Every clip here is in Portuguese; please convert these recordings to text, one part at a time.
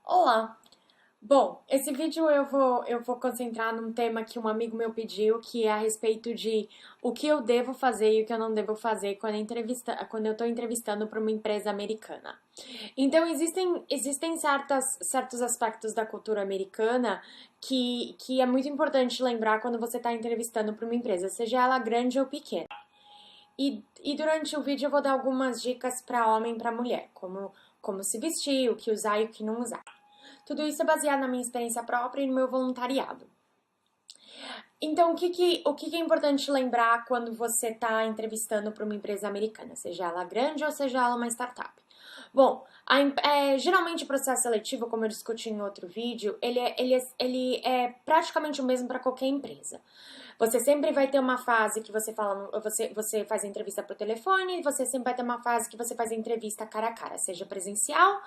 Olá! Bom, esse vídeo eu vou concentrar num tema que um amigo meu pediu, que é a respeito de o que eu devo fazer e o que eu não devo fazer quando eu estou entrevistando para uma empresa americana. Então, existem certos aspectos da cultura americana que é muito importante lembrar quando você está entrevistando para uma empresa, seja ela grande ou pequena. E durante o vídeo eu vou dar algumas dicas para homem e para mulher, como se vestir, o que usar e o que não usar. Tudo isso é baseado na minha experiência própria e no meu voluntariado. Então, o que é importante lembrar quando você está entrevistando para uma empresa americana, seja ela grande ou seja ela uma startup? Bom, geralmente o processo seletivo, como eu discuti em outro vídeo, ele é praticamente o mesmo para qualquer empresa. Você sempre vai ter uma fase que você faz a entrevista por telefone, e você sempre vai ter uma fase que você faz a entrevista cara a cara, seja presencial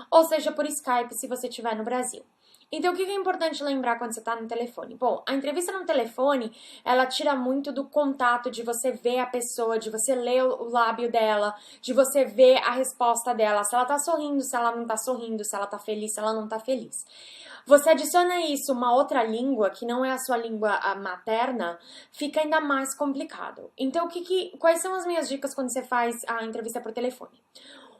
ou seja por Skype, se você estiver no Brasil. Então, o que é importante lembrar quando você está no telefone? Bom, a entrevista no telefone, ela tira muito do contato, de você ver a pessoa, de você ler o lábio dela, de você ver a resposta dela, se ela tá sorrindo, se ela não tá sorrindo, se ela tá feliz, se ela não tá feliz. Você adiciona isso uma outra língua, que não é a sua língua materna, fica ainda mais complicado. Então, quais são as minhas dicas quando você faz a entrevista por telefone?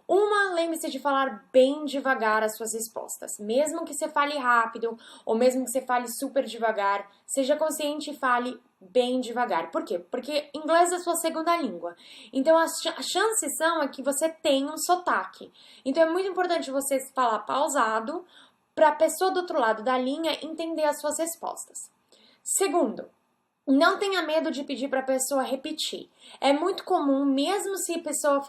Uma, lembre-se de falar bem devagar as suas respostas. Mesmo que você fale rápido, ou mesmo que você fale super devagar, seja consciente e fale bem devagar. Por quê? Porque inglês é a sua segunda língua. Então, as chances são é que você tenha um sotaque. Então, é muito importante você falar pausado, para a pessoa do outro lado da linha entender as suas respostas. Segundo, não tenha medo de pedir para a pessoa repetir. É muito comum, mesmo se a pessoa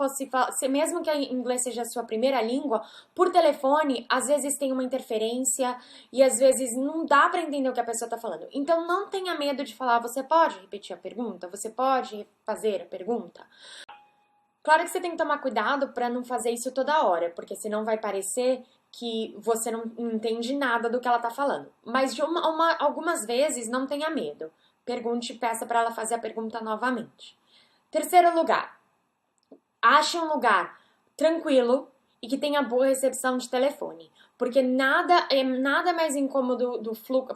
mesmo que a inglês seja a sua primeira língua, por telefone, às vezes tem uma interferência e às vezes não dá para entender o que a pessoa está falando. Então não tenha medo de falar, você pode repetir a pergunta? Você pode fazer a pergunta? Claro que você tem que tomar cuidado para não fazer isso toda hora, porque senão vai parecer que você não entende nada do que ela tá falando. Mas algumas vezes não tenha medo. Pergunte e peça para ela fazer a pergunta novamente. Terceiro lugar, ache um lugar tranquilo e que tenha boa recepção de telefone. Porque nada mais incômodo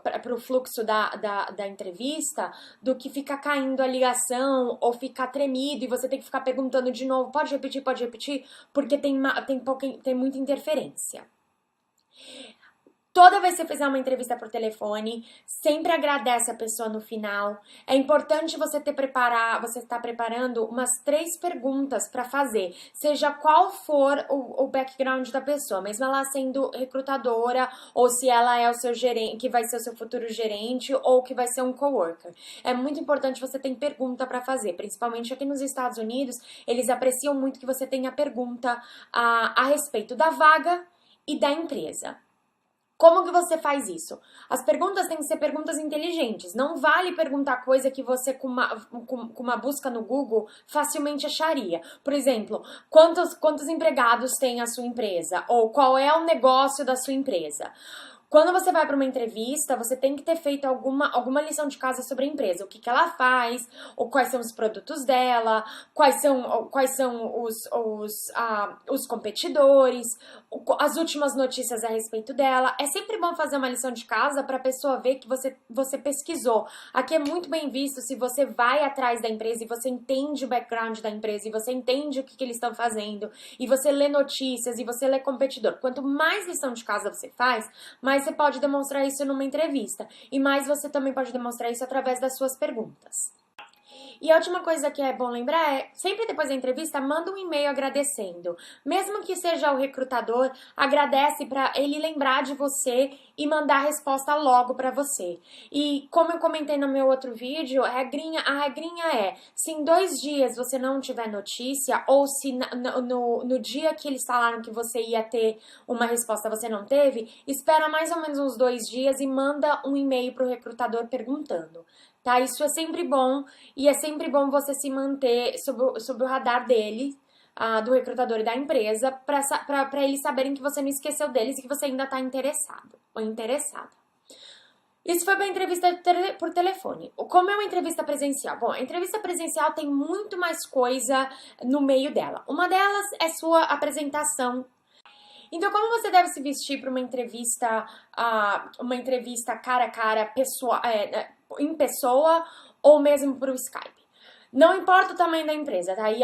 para o fluxo da entrevista do que ficar caindo a ligação ou ficar tremido e você tem que ficar perguntando de novo, pode repetir, porque tem muita interferência. Toda vez que você fizer uma entrevista por telefone, sempre agradece a pessoa no final. É importante você estar preparando umas 3 perguntas para fazer, seja qual for o background da pessoa, mesmo ela sendo recrutadora, ou se ela é o seu gerente, que vai ser o seu futuro gerente, ou que vai ser um coworker. É muito importante você ter pergunta para fazer, principalmente aqui nos Estados Unidos, eles apreciam muito que você tenha pergunta a respeito da vaga e da empresa. Como que você faz isso? As perguntas têm que ser perguntas inteligentes. Não vale perguntar coisa que você, com uma busca no Google, facilmente acharia. Por exemplo, quantos empregados tem a sua empresa? Ou qual é o negócio da sua empresa? Quando você vai para uma entrevista, você tem que ter feito alguma lição de casa sobre a empresa. O que ela faz, ou quais são os produtos dela, quais são os competidores, as últimas notícias a respeito dela. É sempre bom fazer uma lição de casa para a pessoa ver que você pesquisou. Aqui é muito bem visto se você vai atrás da empresa e você entende o background da empresa e você entende o que eles estão fazendo e você lê notícias e você lê competidor. Quanto mais lição de casa você faz, mais você pode demonstrar isso numa entrevista. E mais você também pode demonstrar isso através das suas perguntas. E a última coisa que é bom lembrar é, sempre depois da entrevista, manda um e-mail agradecendo. Mesmo que seja o recrutador, agradece para ele lembrar de você e mandar a resposta logo para você. E como eu comentei no meu outro vídeo, a regrinha é, se em 2 dias você não tiver notícia, ou se no dia que eles falaram que você ia ter uma resposta você não teve, espera mais ou menos uns 2 dias e manda um e-mail para o recrutador perguntando. Tá? Isso é sempre bom e é sempre bom você se manter sob o radar dele, do recrutador e da empresa, para eles saberem que você não esqueceu deles e que você ainda está interessado ou interessada. Isso foi para entrevista por telefone. Como é uma entrevista presencial? Bom, a entrevista presencial tem muito mais coisa no meio dela. Uma delas é sua apresentação. Então, como você deve se vestir para uma entrevista cara a cara, em pessoa ou mesmo para o Skype? Não importa o tamanho da empresa, tá? E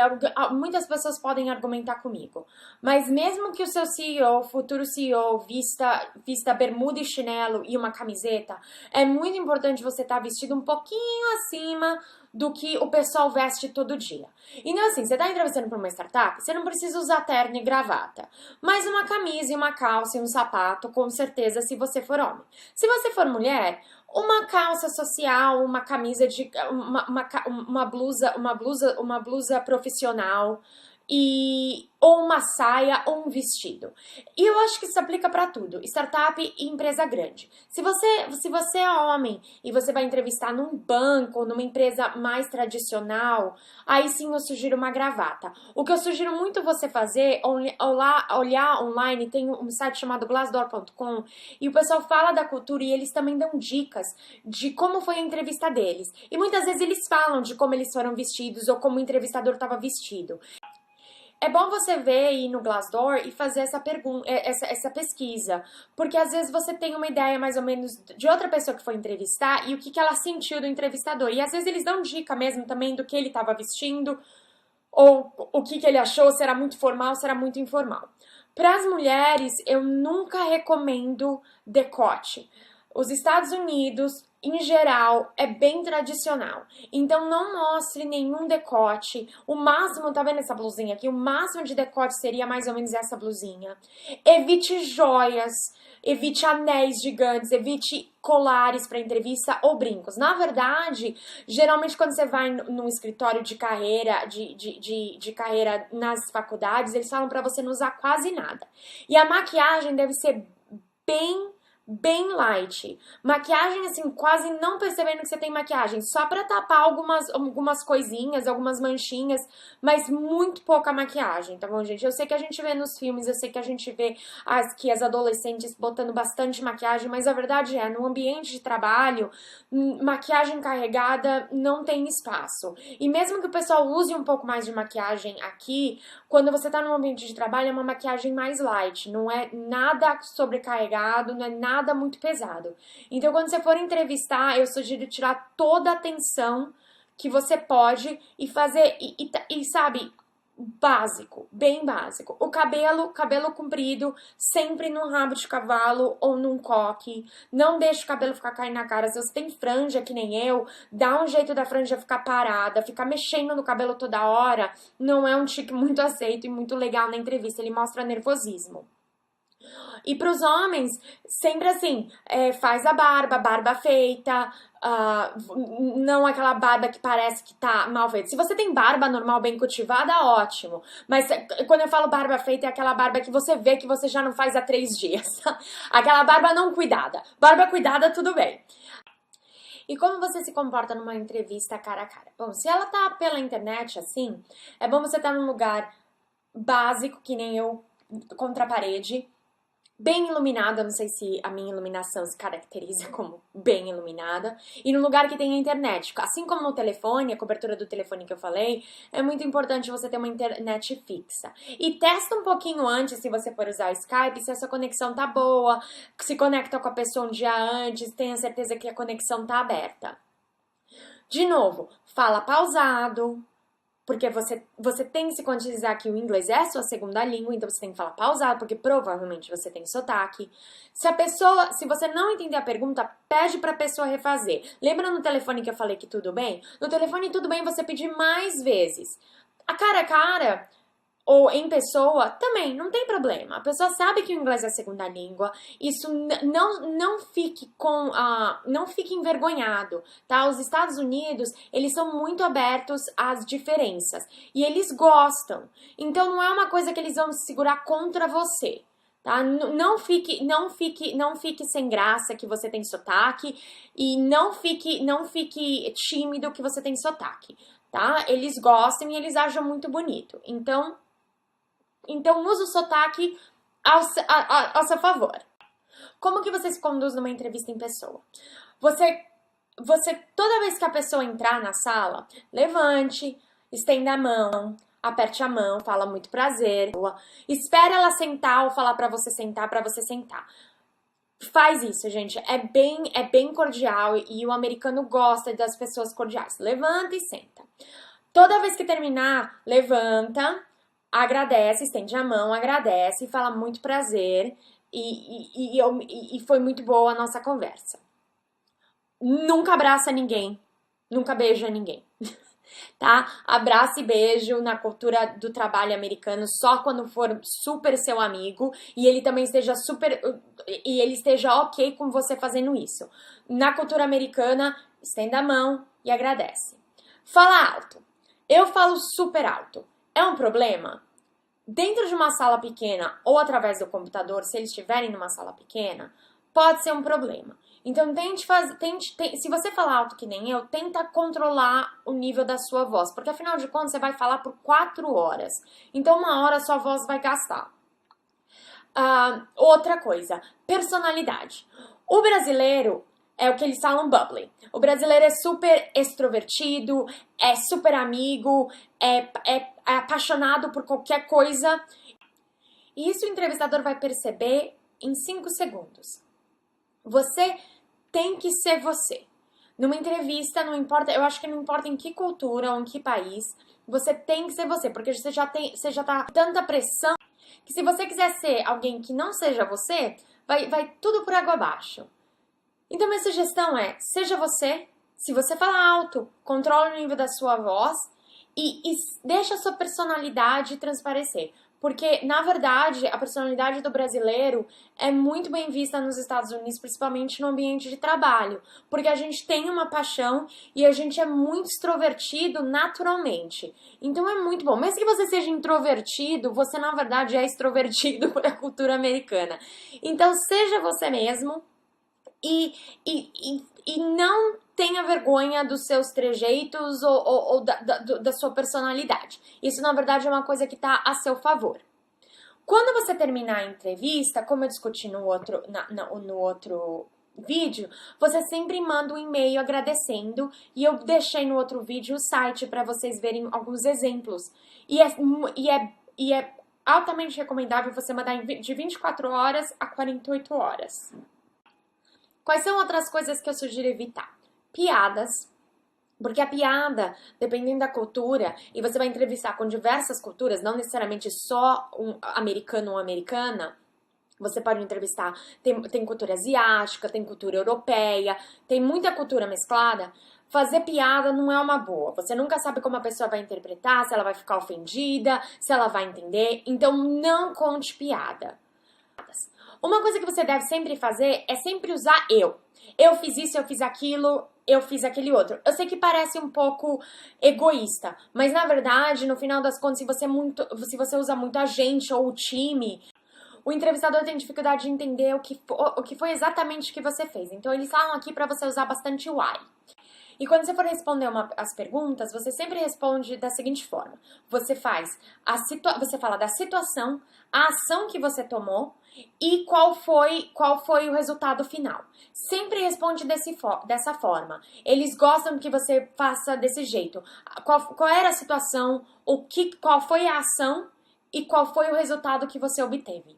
muitas pessoas podem argumentar comigo. Mas mesmo que o seu CEO, futuro CEO, vista bermuda e chinelo e uma camiseta, é muito importante você estar vestido um pouquinho acima do que o pessoal veste todo dia. Então, assim, você está entrevistando para uma startup, você não precisa usar terno e gravata. Mas uma camisa e uma calça e um sapato, com certeza, se você for homem. Se você for mulher, uma calça social, uma camisa de uma blusa profissional ou uma saia ou um vestido. E eu acho que isso aplica para tudo, startup e empresa grande. Se você é homem e você vai entrevistar num banco, numa empresa mais tradicional, aí sim eu sugiro uma gravata. O que eu sugiro muito você fazer, olhar online, tem um site chamado glassdoor.com e o pessoal fala da cultura e eles também dão dicas de como foi a entrevista deles. E muitas vezes eles falam de como eles foram vestidos ou como o entrevistador estava vestido. É bom você ver aí no Glassdoor e fazer essa pesquisa, porque às vezes você tem uma ideia mais ou menos de outra pessoa que foi entrevistar e o que ela sentiu do entrevistador. E às vezes eles dão dica mesmo também do que ele estava vestindo ou o que ele achou, se era muito formal, se era muito informal. Para as mulheres, eu nunca recomendo decote. Os Estados Unidos, em geral, é bem tradicional. Então, não mostre nenhum decote. O máximo, tá vendo essa blusinha aqui? O máximo de decote seria mais ou menos essa blusinha. Evite joias, evite anéis gigantes, evite colares para entrevista ou brincos. Na verdade, geralmente quando você vai num escritório de carreira, de carreira nas faculdades, eles falam para você não usar quase nada. E a maquiagem deve ser bem light. Maquiagem, assim, quase não percebendo que você tem maquiagem. Só pra tapar algumas coisinhas, algumas manchinhas, mas muito pouca maquiagem, tá bom, gente? Eu sei que a gente vê nos filmes, eu sei que a gente vê as adolescentes botando bastante maquiagem, mas a verdade é, no ambiente de trabalho, maquiagem carregada não tem espaço. E mesmo que o pessoal use um pouco mais de maquiagem aqui, quando você tá num ambiente de trabalho, é uma maquiagem mais light, não é nada sobrecarregado, não é nada muito pesado. Então, quando você for entrevistar, eu sugiro tirar toda a atenção que você pode e fazer, sabe, básico, bem básico. O cabelo comprido, sempre num rabo de cavalo ou num coque. Não deixe o cabelo ficar caindo na cara. Se você tem franja, que nem eu, dá um jeito da franja ficar parada. Ficar mexendo no cabelo toda hora não é um tique muito aceito e muito legal na entrevista. Ele mostra nervosismo. E para os homens, sempre assim, faz a barba feita, não aquela barba que parece que tá mal feita. Se você tem barba normal, bem cultivada, ótimo. Mas quando eu falo barba feita, é aquela barba que você vê que você já não faz há 3 dias. Aquela barba não cuidada. Barba cuidada, tudo bem. E como você se comporta numa entrevista cara a cara? Bom, se ela tá pela internet assim, é bom você estar num lugar básico, que nem eu, contra a parede, bem iluminada, não sei se a minha iluminação se caracteriza como bem iluminada, e no lugar que tem a internet. Assim como no telefone, a cobertura do telefone que eu falei, é muito importante você ter uma internet fixa. E testa um pouquinho antes, se você for usar o Skype, se a sua conexão tá boa, se conecta com a pessoa um dia antes, tenha certeza que a conexão tá aberta. De novo, fala pausado, porque você tem que se conscientizar que o inglês é a sua segunda língua, então você tem que falar pausado, porque provavelmente você tem sotaque. Se você não entender a pergunta, pede pra pessoa refazer. Lembra no telefone que eu falei que tudo bem? No telefone tudo bem você pedir mais vezes. A cara, ou em pessoa, também, não tem problema. A pessoa sabe que o inglês é a segunda língua. Isso não fique envergonhado, tá? Os Estados Unidos, eles são muito abertos às diferenças. E eles gostam. Então, não é uma coisa que eles vão segurar contra você. Tá? Não fique sem graça que você tem sotaque. E não fique tímido que você tem sotaque. Tá? Eles gostam e eles acham muito bonito. Então, use o sotaque ao seu favor. Como que você se conduz numa entrevista em pessoa? Você, toda vez que a pessoa entrar na sala, levante, estenda a mão, aperte a mão, fala muito prazer, espera ela sentar ou falar pra você sentar, Faz isso, gente. É bem cordial e o americano gosta das pessoas cordiais. Levanta e senta. Toda vez que terminar, levanta, agradece, estende a mão, agradece, fala muito prazer e foi muito boa a nossa conversa. Nunca abraça ninguém, nunca beija ninguém. Tá? Abraço e beijo na cultura do trabalho americano só quando for super seu amigo e ele também esteja ok com você fazendo isso. Na cultura americana, estenda a mão e agradece. Fala alto. Eu falo super alto. É um problema? Dentro de uma sala pequena ou através do computador, se eles estiverem numa sala pequena, pode ser um problema. Então, se você falar alto que nem eu, tenta controlar o nível da sua voz, porque afinal de contas você vai falar por 4 horas. Então, 1 hora sua voz vai gastar. Outra coisa, personalidade. O brasileiro é o que eles falam bubbly. O brasileiro é super extrovertido, é super amigo, é apaixonado por qualquer coisa. E isso o entrevistador vai perceber em 5 segundos. Você tem que ser você. Numa entrevista, não importa, eu acho que não importa em que cultura ou em que país, você tem que ser você, porque você já tá com tanta pressão que se você quiser ser alguém que não seja você, vai tudo por água abaixo. Então, minha sugestão é, seja você. Se você fala alto, controle o nível da sua voz e deixa a sua personalidade transparecer. Porque, na verdade, a personalidade do brasileiro é muito bem vista nos Estados Unidos, principalmente no ambiente de trabalho. Porque a gente tem uma paixão e a gente é muito extrovertido naturalmente. Então é muito bom. Mesmo que você seja introvertido, você, na verdade, é extrovertido por a cultura americana. Então, seja você mesmo. E não tenha vergonha dos seus trejeitos ou da sua personalidade. Isso, na verdade, é uma coisa que está a seu favor. Quando você terminar a entrevista, como eu discuti no outro vídeo, você sempre manda um e-mail agradecendo e eu deixei no outro vídeo o site para vocês verem alguns exemplos. E é altamente recomendável você mandar de 24 horas a 48 horas. Quais são outras coisas que eu sugiro evitar? Piadas, porque a piada, dependendo da cultura, e você vai entrevistar com diversas culturas, não necessariamente só um americano ou americana, você pode entrevistar, tem cultura asiática, tem cultura europeia, tem muita cultura mesclada. Fazer piada não é uma boa. Você nunca sabe como a pessoa vai interpretar, se ela vai ficar ofendida, se ela vai entender. Então, não conte piada. Uma coisa que você deve sempre fazer é sempre usar eu. Eu fiz isso, eu fiz aquilo, eu fiz aquele outro. Eu sei que parece um pouco egoísta, mas na verdade, no final das contas, se você usa muito a gente ou o time, o entrevistador tem dificuldade de entender o que foi exatamente o que você fez. Então, eles falam aqui para você usar bastante o I. E quando você for responder as perguntas, você sempre responde da seguinte forma. Você fala da situação, a ação que você tomou e qual foi o resultado final. Sempre responde dessa forma. Eles gostam que você faça desse jeito. Qual era a situação, qual foi a ação e qual foi o resultado que você obteve.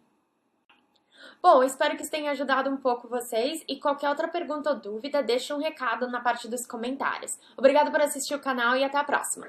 Bom, espero que isso tenha ajudado um pouco vocês e qualquer outra pergunta ou dúvida, deixe um recado na parte dos comentários. Obrigada por assistir o canal e até a próxima!